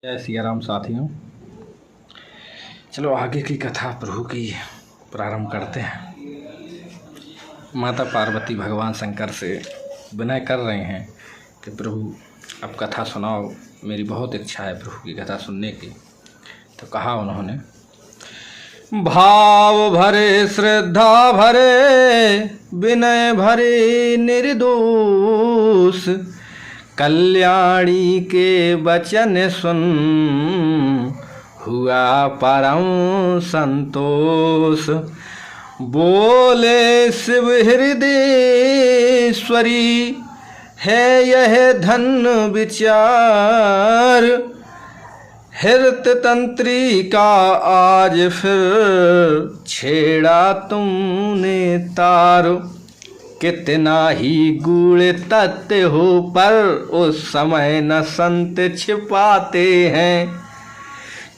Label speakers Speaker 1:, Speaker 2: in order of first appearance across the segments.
Speaker 1: जय सिया राम साथियों। चलो आगे की कथा प्रभु की प्रारंभ करते हैं। माता पार्वती भगवान शंकर से विनय कर रहे हैं कि प्रभु अब कथा सुनाओ, मेरी बहुत इच्छा है प्रभु की कथा सुनने की। तो कहा उन्होंने, भाव भरे श्रद्धा भरे विनय भरे निर्दोष, कल्याणी के वचन सुन हुआ परम संतोष। बोले शिव हृदयेश्वरी है यह धन विचार, हृत तंत्री का आज फिर छेड़ा तुमने तार। कितना ही गूढ़ तत्व हो पर उस समय न संत छिपाते हैं,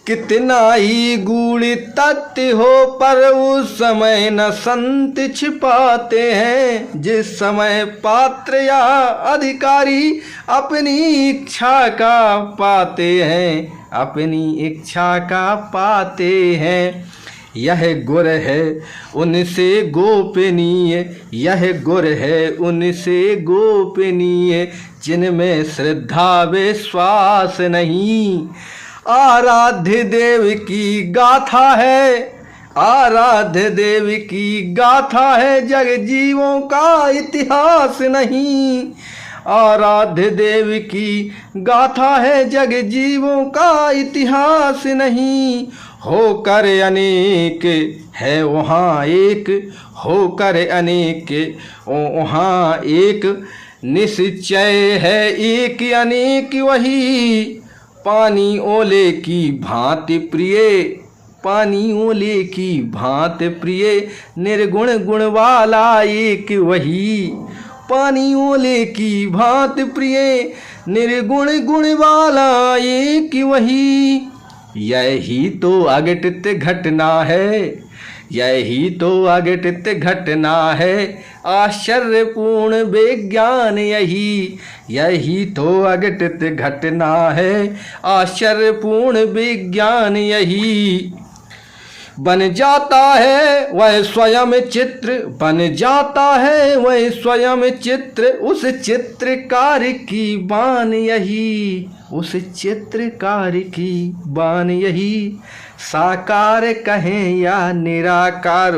Speaker 1: कितना ही गूढ़ तत्व हो पर उस समय न संत छिपाते हैं। जिस समय पात्र या अधिकारी अपनी इच्छा का पाते हैं, अपनी इच्छा का पाते हैं। यह गुर है उनसे गोपनीय, यह गुर है उनसे गोपनीय, जिनमें श्रद्धा विश्वास नहीं। आराध्य देव की गाथा है, आराध्य देव की गाथा है, जग जीवों का इतिहास नहीं। आराध्य देव की गाथा है, जग जीवों का इतिहास नहीं। होकर अनेक है वहाँ एक, होकर अनेक वहाँ एक, निश्चय है एक अनेक वही। पानी ओले की भांति प्रिय, पानी ओले की भांति प्रिय, निर्गुण गुण वाला एक वही। पानी ओले की भांति प्रिय, निर्गुण गुण वाला एक वही। यही तो अघटित घटना है, यही तो अघटित घटना है, आश्चर्यपूर्ण विज्ञान यही। यही तो अघटित घटना है, आश्चर्यपूर्ण विज्ञान यही। बन जाता है वह स्वयं चित्र, बन जाता है वह स्वयं चित्र, उस चित्रकार की बान यही, उस चित्रकार की बान यही। साकार कहें या निराकार,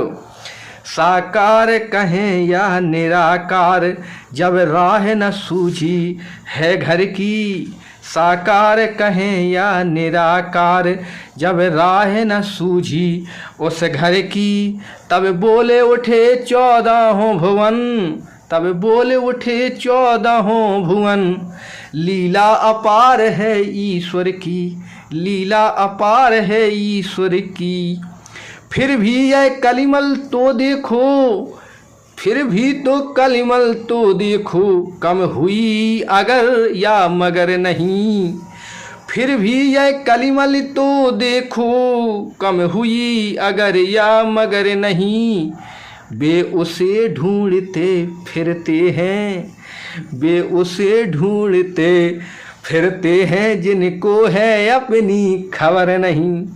Speaker 1: साकार कहें या निराकार, जब राह न सूझी है घर की। साकार कहें या निराकार, जब राह न सूझी उस घर की। तब बोले उठे 14 भुवन, तब बोले उठे 14 भुवन। लीला अपार है ईश्वर की, लीला अपार है ईश्वर की। फिर भी यह कलिमल तो देखो, फिर भी तो कलिमल तो देखो, कम हुई अगर या मगर नहीं। फिर भी यह कलिमल तो देखो, कम हुई अगर या मगर नहीं। वे उसे ढूंढते फिरते हैं, वे उसे ढूंढते फिरते हैं, जिनको है अपनी खबर नहीं।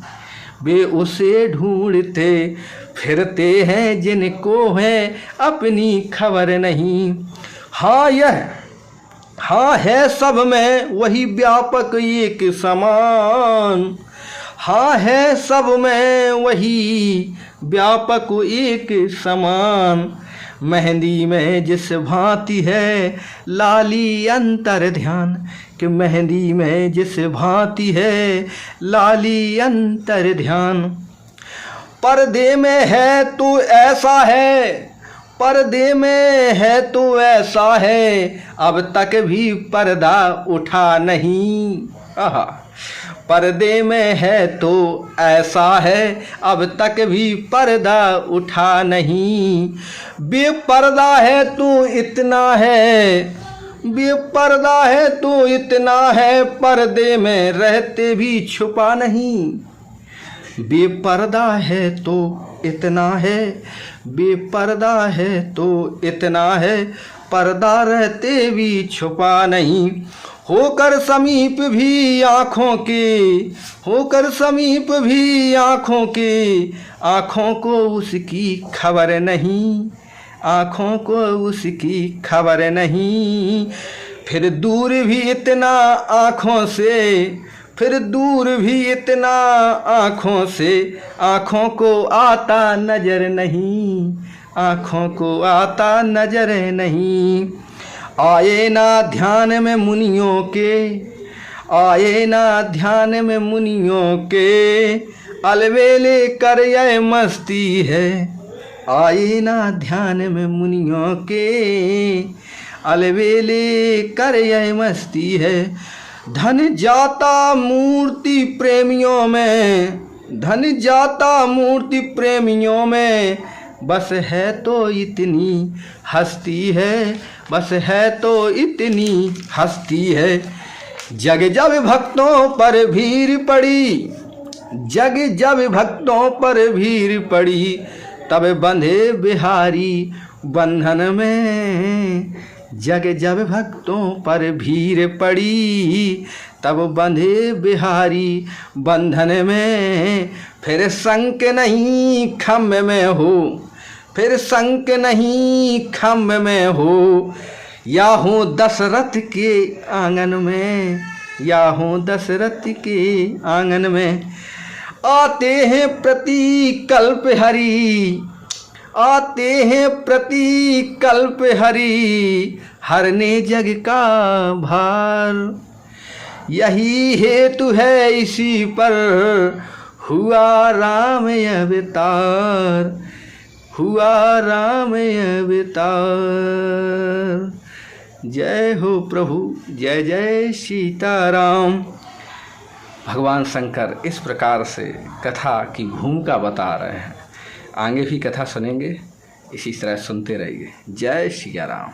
Speaker 1: वे उसे ढूंढते फिरते हैं, जिनको है अपनी खबर नहीं। हाँ यह, हाँ है सब में वही व्यापक एक समान, हाँ है सब में वही व्यापक एक समान। मेहंदी में जिस भांति है लाली अंतर ध्यान, कि मेहंदी में जिस भांति है लाली अंतर ध्यान। पर्दे में है तो ऐसा है, पर्दे में है तो ऐसा है, अब तक भी पर्दा उठा नहीं। आहा, पर्दे में है तो ऐसा है, अब तक भी पर्दा उठा नहीं। बेपर्दा है तो इतना है, बेपर्दा है तो इतना है, पर्दे में रहते भी छुपा नहीं। बेपर्दा है तो इतना है, बेपर्दा है तो इतना है, पर्दा रहते भी छुपा नहीं। होकर समीप भी आँखों के, होकर समीप भी आँखों के, आँखों को उसकी खबर नहीं, आँखों को उसकी खबर नहीं। फिर दूर भी इतना आँखों से, फिर दूर भी इतना आँखों से, आँखों को आता नजर नहीं, आँखों को आता नजर नहीं। आए ना ध्यान में मुनियों के, आए ना ध्यान में मुनियों के, अलवेले कर यह मस्ती है। आए ना ध्यान में मुनियों के, अलवेले कर यह मस्ती है। धन जाता मूर्ति प्रेमियों में, धन जाता मूर्ति प्रेमियों में, बस है तो इतनी हस्ती है, बस है तो इतनी हस्ती है। जग जब भक्तों पर भीड़ पड़ी, जग जब भक्तों पर भीड़ पड़ी, तब बंधे बिहारी बंधन में। जग जब भक्तों पर भीड़ पड़ी, तब बंधे बिहारी बंधन में। फिर संक नहीं खम्भ में हो, फिर संक नहीं खम्भ में हो, या हो दशरथ के आंगन में, या हो दशरथ के आंगन में। आते हैं प्रति कल्प हरि, आते हैं प्रति कल्प हरि, हरने जग का भार। यही हेतु है इसी पर हुआ राम अवतार, हुआ राम अवतार। जय हो प्रभु, जय जय सीताराम। भगवान शंकर इस प्रकार से कथा की भूमिका बता रहे हैं। आगे भी कथा सुनेंगे, इसी तरह सुनते रहिए। जय सिया राम।